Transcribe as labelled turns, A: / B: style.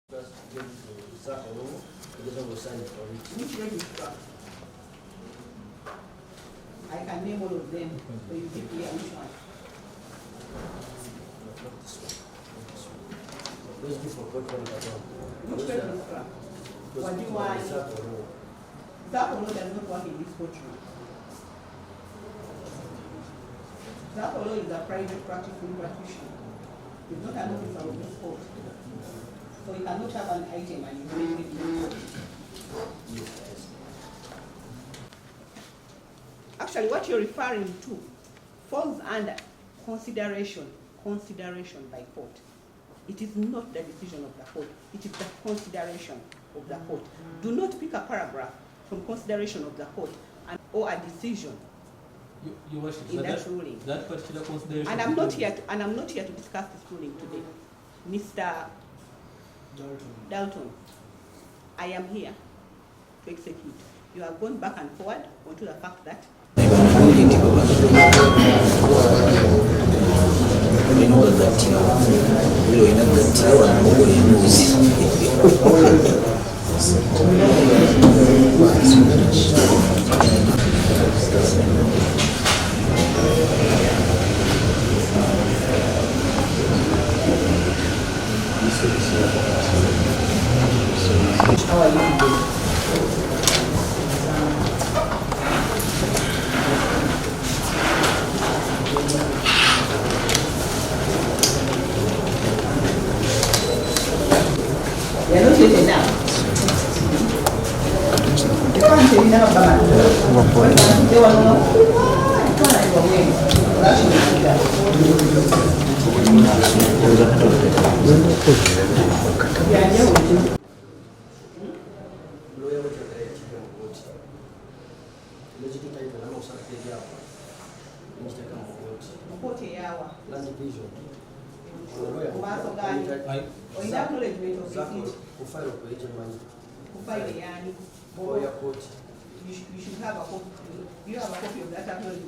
A: Just give it to Zach alone, because I will sign it for it.
B: Which registrar? I can name all of them, so you give me which one.
A: Not this one. Not this one. Those different what one are done.
B: Which registrar? What do you want?
A: Zach alone.
B: Zach alone does not work in this courtroom. Zach alone is a private practicing practitioner. He's not an officer of this court. So you cannot have an item and you bring it in the court.
A: Yes.
B: Actually, what you're referring to falls under consideration by court. It is not the decision of the court. It is the consideration of the court. Do not pick a paragraph from consideration of the court or a decision
C: You worship,
B: in
C: so
B: that ruling.
C: That particular consideration.
B: And I'm not here to discuss this ruling today. Mr. Dalton, I am here to execute. You have gone back and forward onto the fact that how are you doing? You're not waiting now. You can't say now, Baba. They were not. I can't go away. That should be that. Yeah, yeah, we do.
A: Lawyer wote atakayechiga Kooti. Legit title ama usafiri hapa. Injitaka Kooti.
B: Kooti yawa.
A: Land division.
B: Maso gani? Oina acknowledgement of
A: Zako
B: receipt.
A: kufile kwa mani.
B: Kufile yani.
A: Lawyer Kooti.
B: You should have a copy. Do you have a copy of that acknowledgement?